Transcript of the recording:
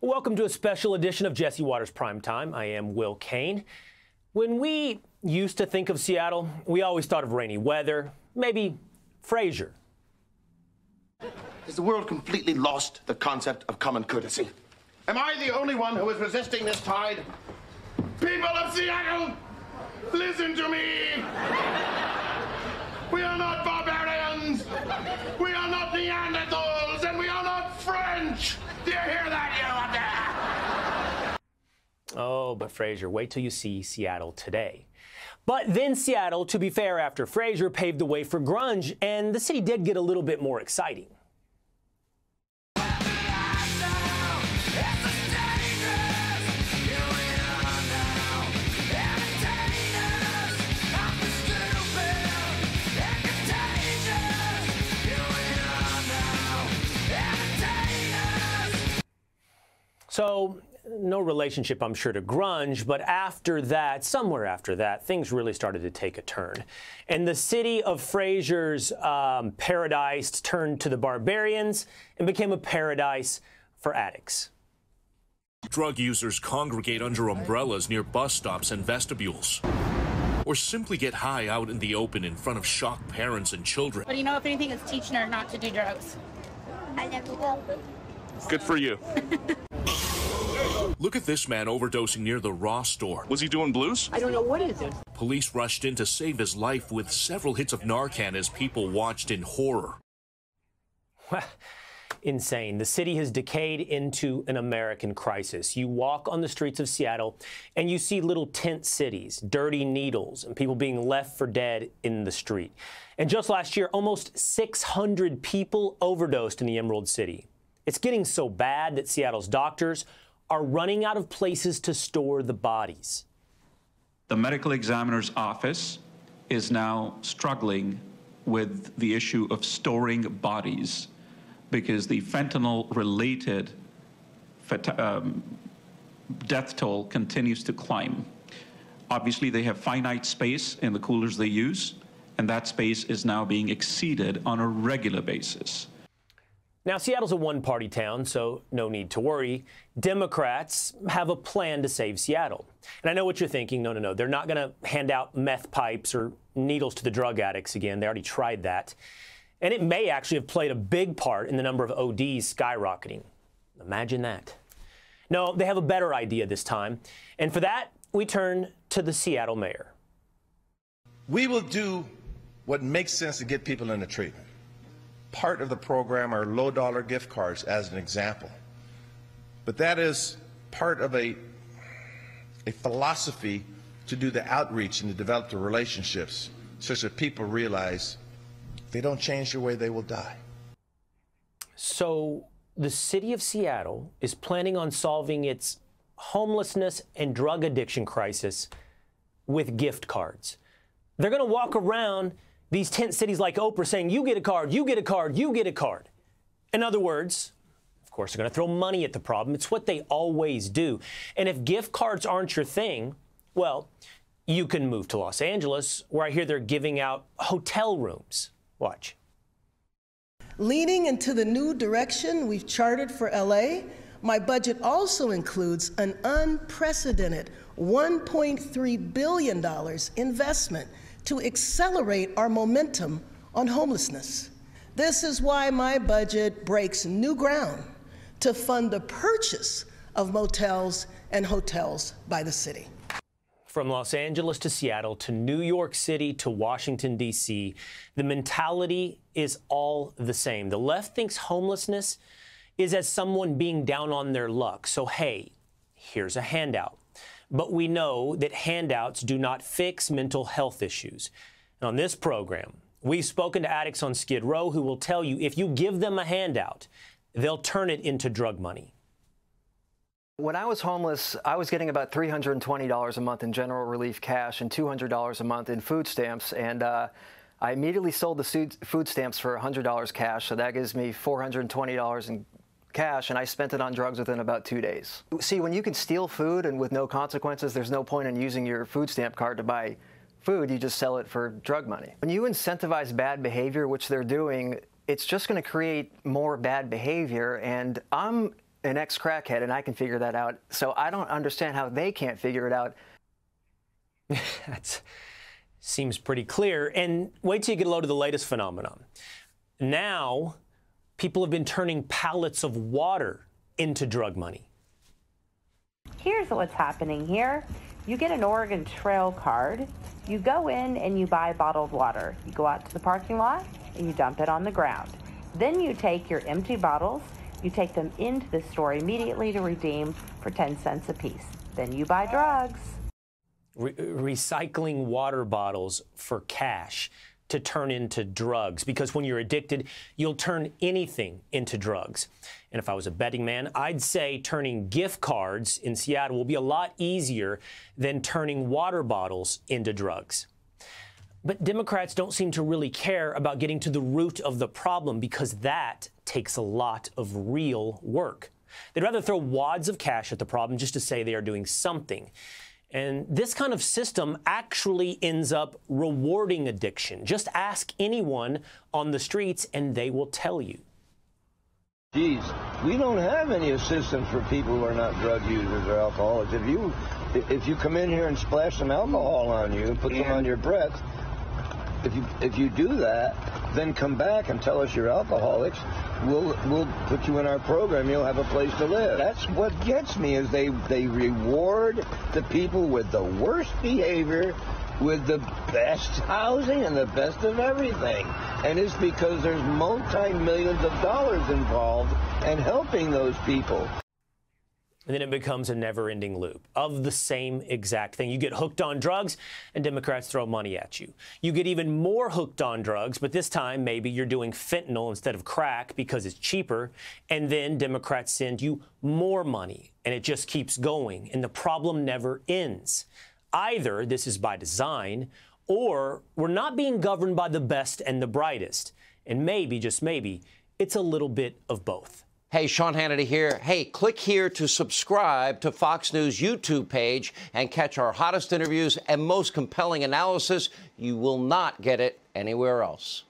Welcome to a special edition of Jesse Watters Primetime. I am Will Cain. When we used to think of Seattle, we always thought of rainy weather, maybe Frasier. Has the world completely lost the concept of common courtesy? Am I the only one who is resisting this tide? People of Seattle, listen to me! We are not barbarians! We are not Neanderthals! And we are not French! Do you hear that, you up there? Oh, but Frasier, wait till you see Seattle today. But then Seattle, to be fair, after Frasier, paved the way for grunge, and the city did get a little bit more exciting. So, no relationship, I'm sure, to grunge, but after that, somewhere after that, things really started to take a turn. And the city of Frasier's paradise turned to the barbarians and became a paradise for addicts. Drug users congregate under umbrellas near bus stops and vestibules, or simply get high out in the open in front of shocked parents and children. But you know, if anything, it's teaching her not to do drugs. I never will. Good for you. Look at this man overdosing near the Raw store. Was he doing blues? I don't know what is it. Police rushed in to save his life with several hits of Narcan as people watched in horror. Insane. The city has decayed into an American crisis. You walk on the streets of Seattle and you see little tent cities, dirty needles, and people being left for dead in the street. And just last year, almost 600 people overdosed in the Emerald City. It's getting so bad that Seattle's doctors are running out of places to store the bodies. The medical examiner's office is now struggling with the issue of storing bodies because the fentanyl-related death toll continues to climb. Obviously, they have finite space in the coolers they use, and that space is now being exceeded on a regular basis. Now, Seattle's a one-party town, so no need to worry. Democrats have a plan to save Seattle. And I know what you're thinking. No. They're not going to hand out meth pipes or needles to the drug addicts again. They already tried that. And it may actually have played a big part in the number of ODs skyrocketing. Imagine that. No, they have a better idea this time. And for that, we turn to the Seattle mayor. We will do what makes sense to get people into treatment. Part of the program are low-dollar gift cards, as an example. But that is part of a philosophy to do the outreach and to develop the relationships such that people realize if they don't change their way, they will die. So the city of Seattle is planning on solving its homelessness and drug addiction crisis with gift cards. They're going to walk around these tent cities like Oprah saying, you get a card, you get a card, you get a card. In other words, of course, they're going to throw money at the problem. It's what they always do. And if gift cards aren't your thing, well, you can move to Los Angeles, where I hear they're giving out hotel rooms. Watch. Leaning into the new direction we've charted for LA, my budget also includes an unprecedented $1.3 billion investment to accelerate our momentum on homelessness. This is why my budget breaks new ground to fund the purchase of motels and hotels by the city. From Los Angeles to Seattle to New York City to Washington, D.C., the mentality is all the same. The left thinks homelessness is as someone being down on their luck. So, hey, here's a handout. But we know that handouts do not fix mental health issues. And on this program, we've spoken to addicts on Skid Row who will tell you if you give them a handout, they'll turn it into drug money. When I was homeless, I was getting about $320 a month in general relief cash and $200 a month in food stamps. And I immediately sold the food stamps for $100 cash. So that gives me $420 in cash, and I spent it on drugs within about 2 days. See, when you can steal food and with no consequences, there's no point in using your food stamp card to buy food. You just sell it for drug money. When you incentivize bad behavior, which they're doing, it's just going to create more bad behavior. And I'm an ex-crackhead, and I can figure that out. So I don't understand how they can't figure it out. That seems pretty clear. And wait till you get a load of the latest phenomenon. Now, people have been turning pallets of water into drug money. Here's what's happening here. You get an Oregon Trail card. You go in and you buy bottled water. You go out to the parking lot and you dump it on the ground. Then you take your empty bottles, you take them into the store immediately to redeem for 10 cents a piece. Then you buy drugs. Recycling water bottles for cash to turn into drugs, because when you're addicted, you'll turn anything into drugs. And if I was a betting man, I'd say turning gift cards in Seattle will be a lot easier than turning water bottles into drugs. But Democrats don't seem to really care about getting to the root of the problem, because that takes a lot of real work. They'd rather throw wads of cash at the problem just to say they are doing something. And this kind of system actually ends up rewarding addiction. Just ask anyone on the streets and they will tell you. Geez, we don't have any assistance for people who are not drug users or alcoholics. If you come in here and splash some alcohol on you and put some on your breath, if you do that, then come back and tell us you're alcoholics, we'll put you in our program. You'll have a place to live. That's what gets me, is they reward the people with the worst behavior, with the best housing and the best of everything. And it's because there's multi-millions of dollars involved in helping those people. And then it becomes a never-ending loop of the same exact thing. You get hooked on drugs, and Democrats throw money at you. You get even more hooked on drugs, but this time maybe you're doing fentanyl instead of crack because it's cheaper, and then Democrats send you more money, and it just keeps going, and the problem never ends. Either this is by design, or we're not being governed by the best and the brightest, and maybe, just maybe, it's a little bit of both. Hey, Sean Hannity here. Hey, click here to subscribe to Fox News YouTube page and catch our hottest interviews and most compelling analysis. You will not get it anywhere else.